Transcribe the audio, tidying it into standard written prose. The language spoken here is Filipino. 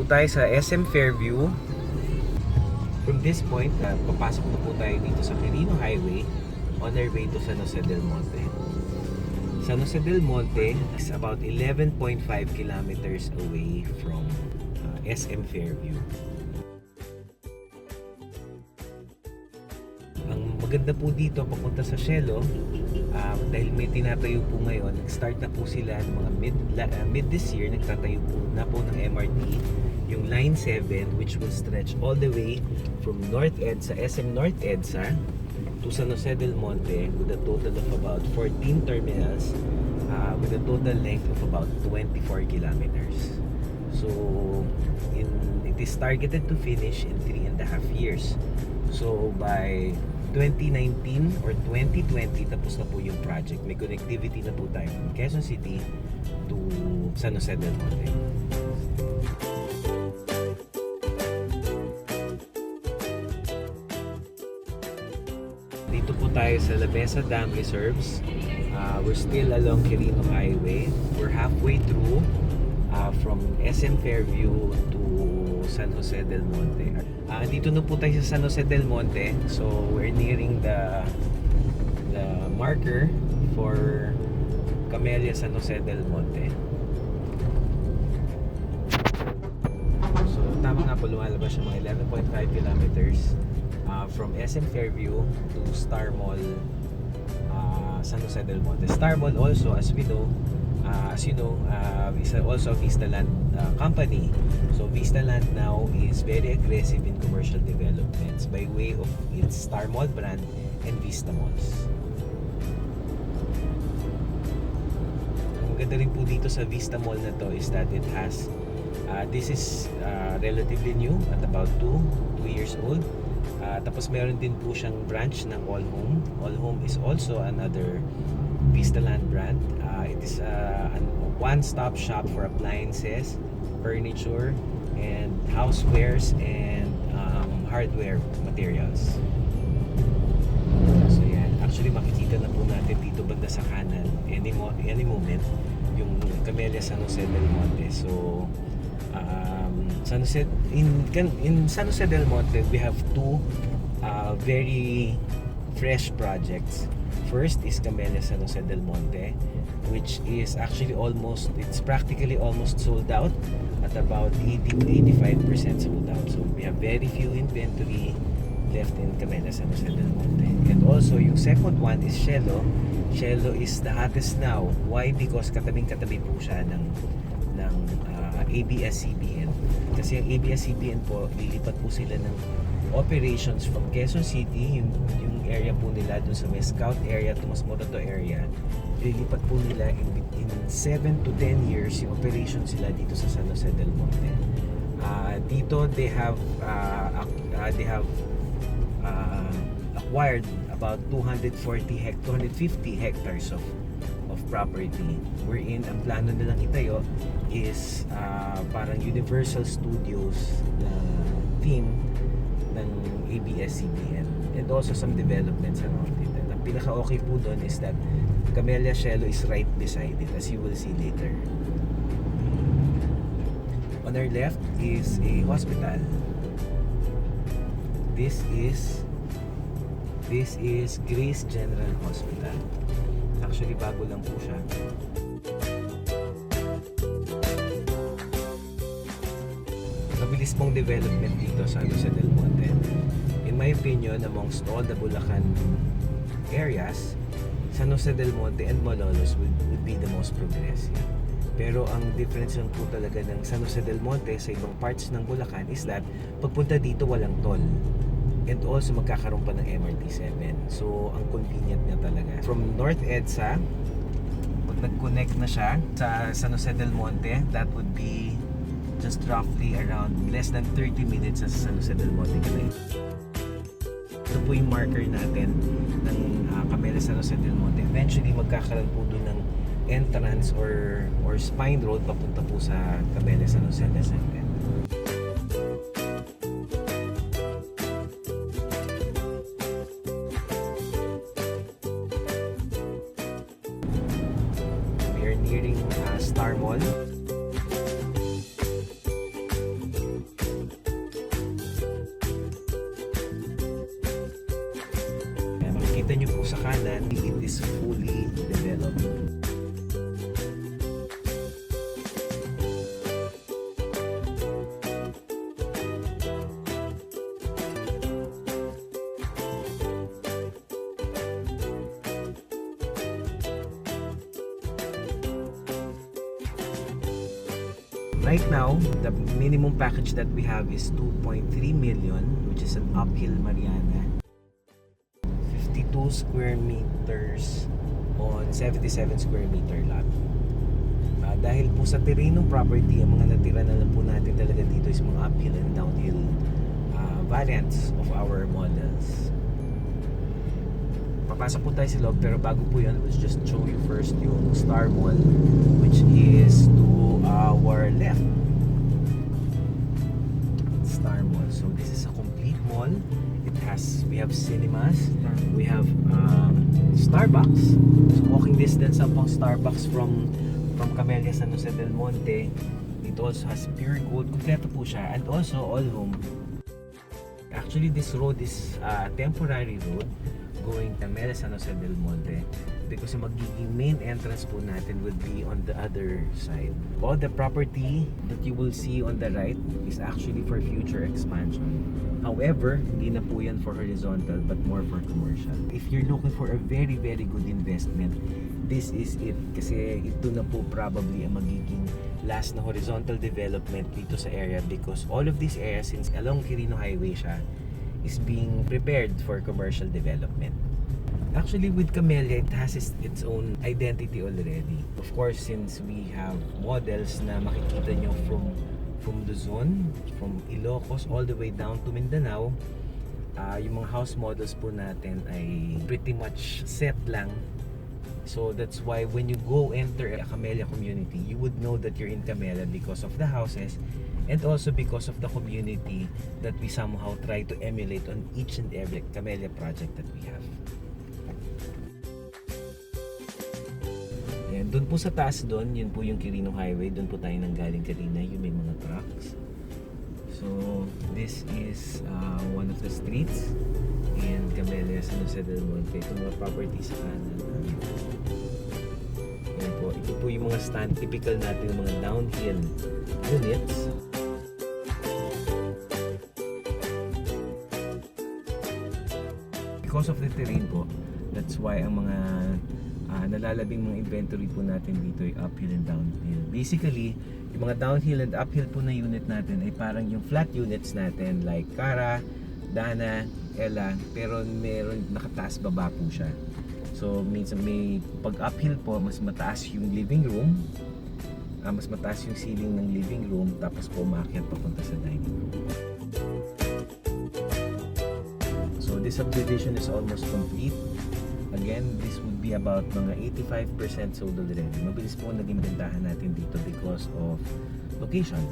po tayo sa SM Fairview. From this point, papasok na po tayo dito sa Quirino Highway on our way to San Jose del Monte. San Jose del Monte is about 11.5 kilometers away from SM Fairview. Ang maganda po dito papunta sa Cielo, dahil may tinatayo po ngayon, nag-start na po sila ng mga mid this year, nagtatayo po na po ng MRT, yung Line 7, which will stretch all the way from North EDSA, SM North EDSA to San Jose del Monte with a total of about 14 terminals with a total length of about 24 kilometers. So it is targeted to finish in 3.5 years. So by 2019 or 2020 tapos na po yung project. May connectivity na po tayo from Quezon City to San Jose del Monte. Dito po tayo sa La Mesa Dam Reserves. We're still along Quirino Highway. We're halfway through from SM Fairview to San Jose del Monte. Dito na po tayo sa San Jose del Monte. So we're nearing the marker for Camellia San Jose del Monte. So tama nga po, lumalabas siya mga 11.5 kilometers from SM Fairview to Star Mall San Jose del Monte. Star Mall also, as you know, is also a Vistaland company. So Vistaland now is very aggressive in commercial developments by way of its Star Mall brand and Vista Malls. Ang ganda rin po dito sa Vista Mall na to is that it has this is relatively new at about 2 years old. Tapos meron din po siyang branch ng All Home. All Home is also another Vistaland brand. It is a one-stop shop for appliances, furniture, and housewares and hardware materials. So yan, actually makikita na po natin dito banda sa kanan any moment yung Camellia San Jose del Monte. So in San Jose del Monte we have two very fresh projects. First is Camellia San Jose del Monte, which is actually it's practically almost sold out at about 80 to 85% sold out. So we have very few inventory left in Camellia San Jose del Monte. And also yung second one is Cielo. Cielo is the hottest now. Why? Because katabing-katabi po siya ng ABS-CBN. Kasi ang ABS-CBN po, lilipat po sila ng operations from Quezon City, yung area po nila dun sa may Scout area to Mas Morato area. Lilipat po nila in 7 to 10 years yung operations sila dito sa San Jose del Monte. Dito they have acquired about 250 hectares of property, wherein ang plano nilang itayo is parang Universal Studios na theme ng ABS-CBN, and also some developments around it. And ang pinaka-okay po doon is that Camellia Cielo is right beside it, as you will see later. On our left is a hospital. This is Grace General Hospital. Actually, bago lang po siya. Mabilis pong development dito sa Jose del Monte. In my opinion, amongst all the Bulacan areas, San Jose del Monte and Malolos would be the most progressive. Pero ang difference lang po talaga ng San Jose del Monte sa ibang parts ng Bulacan is that pagpunta dito walang toll. And also magkakaroon pa ng MRT 7. So ang convenient niya talaga. From North EDSA, pag nag-connect na siya sa San Jose del Monte, that would be just roughly around less than 30 minutes sa San Jose del Monte. Ito po yung marker natin ng Camellia San Jose del Monte. Eventually magkakaroon po doon ng entrance or spine road papunta po sa Camellia San Jose del Monte. We are nearing Star Mall. na it is fully developed. Right now, the minimum package that we have is 2.3 million, which is an uphill Mariana. 52 square meters on 77 square meter lot. Dahil po sa terrain ng property, ang mga natira na lang po natin talaga dito is mga uphill and downhill variants of our models. Papasok po tayo sa loob, pero bago po yun, let's just show you first yung Star Mall, which is to our left. Star Mall. So this is a complete mall. We have cinemas, we have Starbucks. So walking distance ang pang Starbucks from Camellia San Jose del Monte. It also has Pure Gold. Kompleto po siya. And also all home. Actually, this road is a temporary road going Camellia San Jose del Monte, because yung magiging main entrance po natin will be on the other side. All the property that you will see on the right is actually for future expansion. However, hindi na po yan for horizontal but more for commercial. If you're looking for a very very good investment, this is it. Kasi ito na po probably ang magiging last na horizontal development dito sa area, because all of these areas, since along Quirino Highway siya, is being prepared for commercial development. Actually, with Camellia, it has its own identity already. Of course, since we have models na makikita nyo from Luzon, from Ilocos, all the way down to Mindanao, yung mga house models po natin ay pretty much set lang. So that's why when you go enter a Camellia community, you would know that you're in Camellia because of the houses, and also because of the community that we somehow try to emulate on each and every Camellia project that we have. Ayan, doon po sa taas doon, yun po yung Quirino Highway, doon po tayo nanggaling kanina, yung may mga trucks. So this is one of the streets in Camellia San Jose del Monte. Ito mga property sa kanan. Ayan po, ito po yung mga stand, typical natin yung mga downhill units. Because of the terrain po, that's why ang mga nalalabing mga inventory po natin dito ay uphill and downhill. Basically, yung mga downhill and uphill po na unit natin ay parang yung flat units natin like Cara, Dana, Ella, pero meron nakataas baba po siya. So minsan may pag uphill po, mas mataas yung living room, mas mataas yung ceiling ng living room, tapos po umakyat papunta sa dining room. So this subdivision is almost complete. Again, this would be about mga 85% sold already. Mabilis po naging bentahan natin dito because of location.